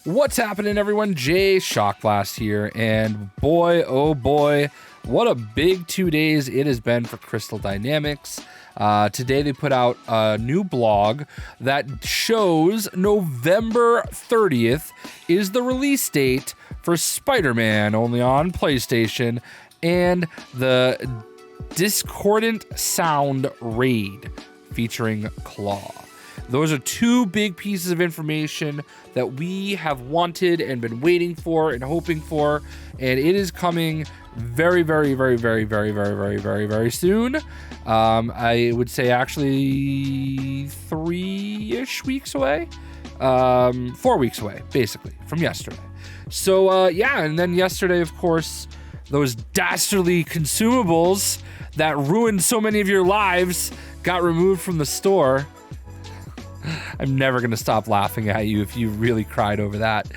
What's happening, everyone? JayShockblast here, and boy, oh boy, what a big 2 days it has been for Crystal Dynamics. Today they put out a new blog that shows November 30th is the release date for Spider-Man, only on PlayStation, and the Discordant Sound Raid featuring Klaw. Those are two big pieces of information that we have wanted and been waiting for and hoping for, and it is coming very soon. I would say actually 3-ish weeks away, 4 weeks away, basically, from yesterday. So yeah, and then yesterday, of course, those dastardly consumables that ruined so many of your lives got removed from the store. I'm never going to stop laughing at you if you really cried over that.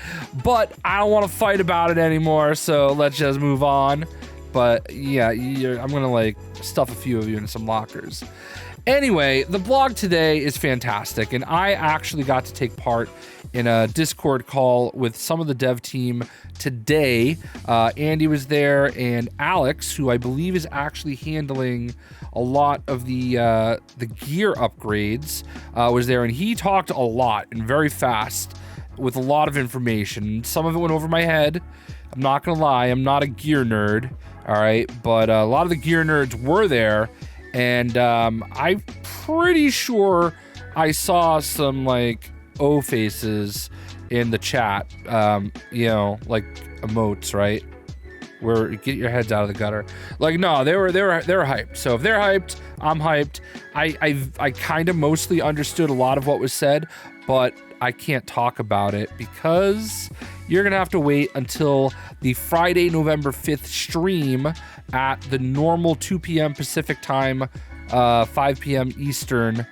But I don't want to fight about it anymore, so let's just move on. But yeah, I'm going to like stuff a few of you in some lockers. Anyway, the blog today is fantastic, and I actually got to take part in a Discord call with some of the dev team today. Andy was there, and Alex, who I believe is actually handling a lot of the gear upgrades, was there, and he talked a lot and very fast with a lot of information. Some of it went over my head. I'm not gonna lie, I'm not a gear nerd, all right, but a lot of the gear nerds were there, and I'm pretty sure I saw some like O faces in the chat, you know, like emotes, right? Where get your heads out of the gutter. Like, no, they were hyped. So if they're hyped, I'm hyped. I kind of mostly understood a lot of what was said, but I can't talk about it because you're gonna have to wait until the Friday, November 5th stream at the normal 2 p.m. Pacific time, 5 p.m. Eastern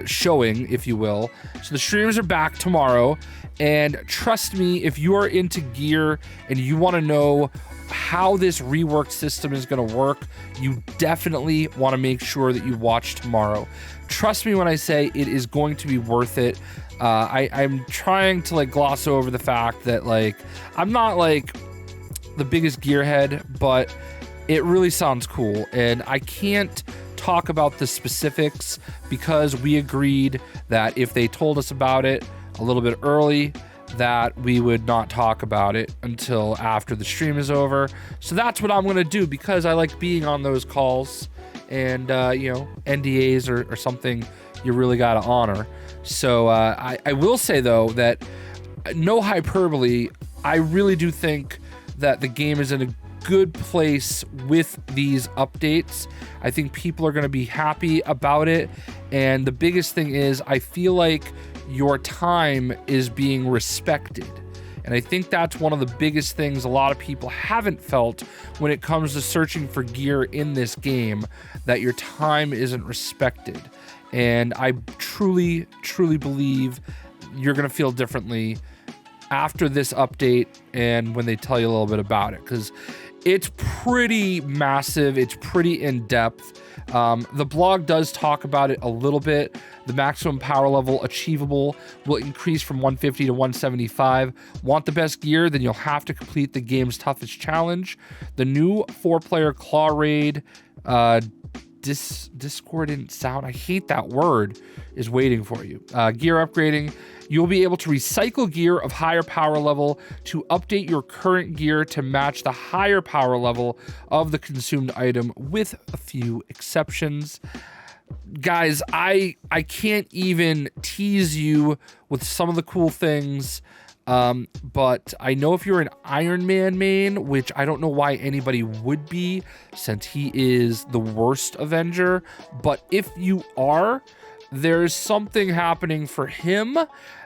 showing, if you will. So the streams are back tomorrow, and trust me, if you are into gear and you want to know how this rework system is going to work, you definitely want to make sure that you watch tomorrow. Trust me when I say it is going to be worth it. I'm trying to like gloss over the fact that like I'm not like the biggest gearhead, but it really sounds cool, and I can't talk about the specifics because we agreed that if they told us about it a little bit early, that we would not talk about it until after the stream is over. So that's what I'm going to do because I like being on those calls, and you know, NDAs or something you really got to honor. So I will say though that no hyperbole, I really do think that the game is in a good place with these updates. I think people are going to be happy about it, and the biggest thing is I feel like your time is being respected, and I think that's one of the biggest things a lot of people haven't felt when it comes to searching for gear in this game, that your time isn't respected. And I truly believe you're going to feel differently after this update and when they tell you a little bit about it, because it's pretty massive, it's pretty in-depth. The blog does talk about it a little bit. The maximum power level achievable will increase from 150 to 175. Want the best gear? Then you'll have to complete the game's toughest challenge. The new 4-player Klaw Raid, Discordant Sound, I hate that word, is waiting for you. Gear upgrading. You'll be able to recycle gear of higher power level to update your current gear to match the higher power level of the consumed item, with a few exceptions. Guys, I can't even tease you with some of the cool things, but I know if you're an Iron Man main, which I don't know why anybody would be since he is the worst Avenger, but if you are, there's something happening for him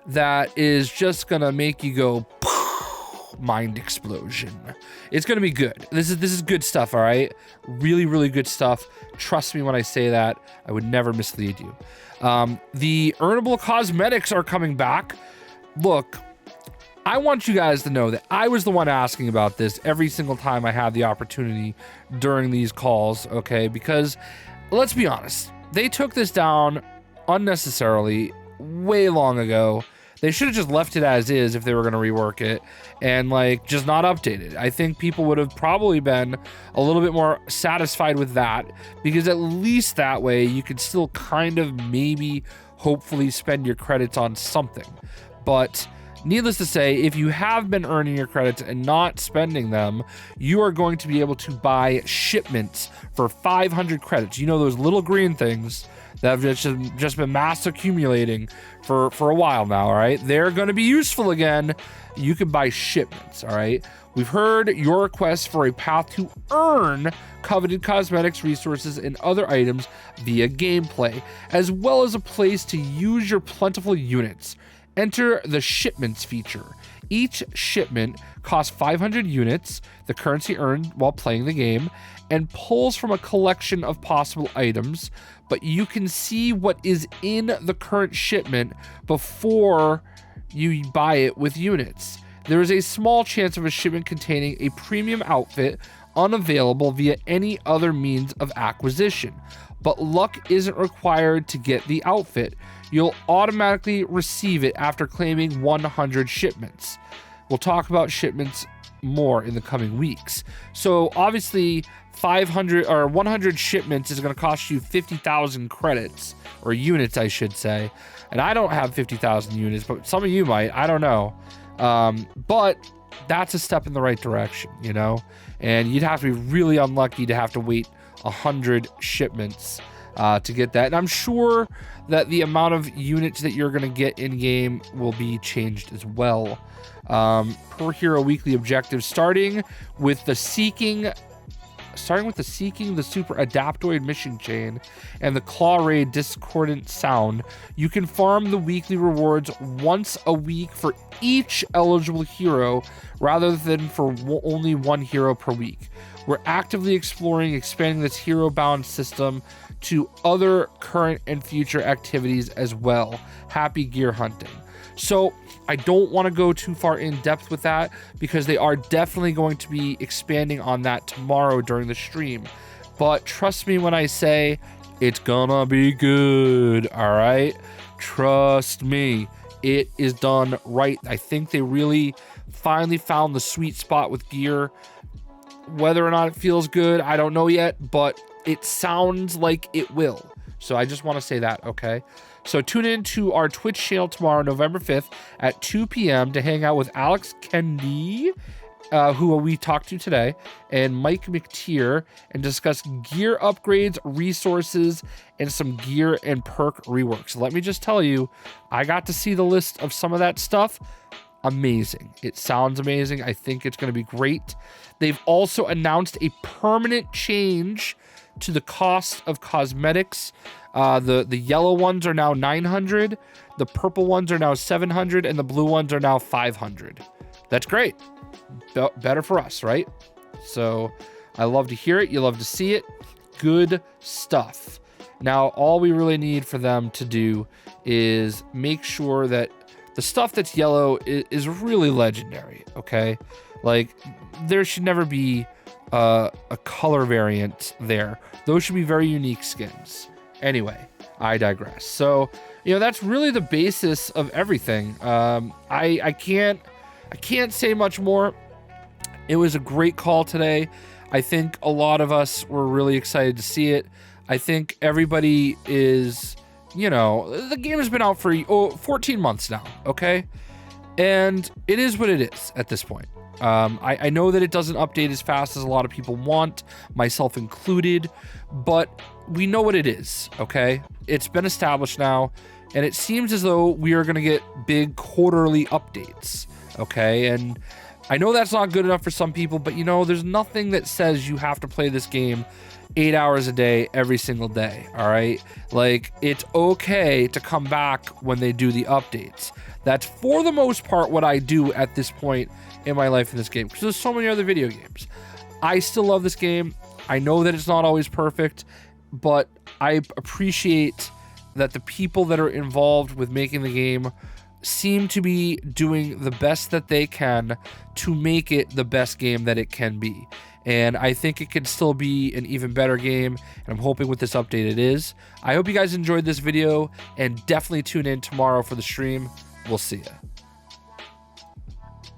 that is just gonna make you go mind explosion. It's gonna be good. This is good stuff, all right? Really good stuff. Trust me when I say that. I would never mislead you. The earnable cosmetics are coming back. Look, I want you guys to know that I was the one asking about this every single time I had the opportunity during these calls, okay? Because let's be honest, they took this down unnecessarily way long ago. They should have just left it as is if they were going to rework it and like just not update it. I think people would have probably been a little bit more satisfied with that, because at least that way you could still kind of maybe hopefully spend your credits on something. But needless to say, if you have been earning your credits and not spending them, you are going to be able to buy shipments for 500 credits. You know, those little green things that have just been mass accumulating for a while now, all right? They're going to be useful again. You can buy shipments, all right? We've heard your request for a path to earn coveted cosmetics, resources, and other items via gameplay, as well as a place to use your plentiful units. Enter the shipments feature. Each shipment costs 500 units, the currency earned while playing the game, and pulls from a collection of possible items, but you can see what is in the current shipment before you buy it with units. There is a small chance of a shipment containing a premium outfit unavailable via any other means of acquisition, but luck isn't required to get the outfit. You'll automatically receive it after claiming 100 shipments. We'll talk about shipments more in the coming weeks. So obviously 500 or 100 shipments is going to cost you 50,000 credits, or units I should say. And I don't have 50,000 units, but some of you might, I don't know. But that's a step in the right direction, you know? And you'd have to be really unlucky to have to wait 100 shipments to get that. And I'm sure that the amount of units that you're going to get in game will be changed as well. Per hero weekly objectives, starting with the seeking the super adaptoid mission chain and the Klaw Raid discordant sound, you can farm the weekly rewards once a week for each eligible hero rather than for only one hero per week. We're actively exploring expanding this hero bound system to other current and future activities as well. Happy gear hunting. So I don't want to go too far in depth with that, because they are definitely going to be expanding on that tomorrow during the stream. But trust me when I say it's gonna be good, all right? Trust me, it is done right. I think they really finally found the sweet spot with gear. Whether or not it feels good, I don't know yet, but it sounds like it will. So I just want to say that, okay? So tune in to our Twitch channel tomorrow, November 5th at 2 p.m. to hang out with Alex Kendi, who we talked to today, and Mike McTier, and discuss gear upgrades, resources, and some gear and perk reworks. Let me just tell you, I got to see the list of some of that stuff. Amazing. It sounds amazing. I think it's going to be great. They've also announced a permanent change to the cost of cosmetics. The yellow ones are now 900, the purple ones are now 700, and the blue ones are now 500. That's great. Better for us, right? So I love to hear it. You love to see it. Good stuff. Now, all we really need for them to do is make sure that the stuff that's yellow is really legendary, okay? Like, there should never be a color variant there. Those should be very unique skins. Anyway, I digress. So, you know, that's really the basis of everything. I can't say much more. It was a great call today. I think a lot of us were really excited to see it. I think everybody is, you know, the game has been out for 14 months now, okay? And it is what it is at this point. I know that it doesn't update as fast as a lot of people want, myself included, but we know what it is, okay? It's been established now, and it seems as though we are going to get big quarterly updates, okay? And I know that's not good enough for some people, but you know, there's nothing that says you have to play this game 8 hours a day every single day, all right? Like, it's okay to come back when they do the updates. That's for the most part what I do at this point in my life in this game, because there's so many other video games. I still love this game. I know that it's not always perfect, but I appreciate that the people that are involved with making the game seem to be doing the best that they can to make it the best game that it can be. And I think it can still be an even better game, and I'm hoping with this update it is. I hope you guys enjoyed this video, and definitely tune in tomorrow for the stream. We'll see you.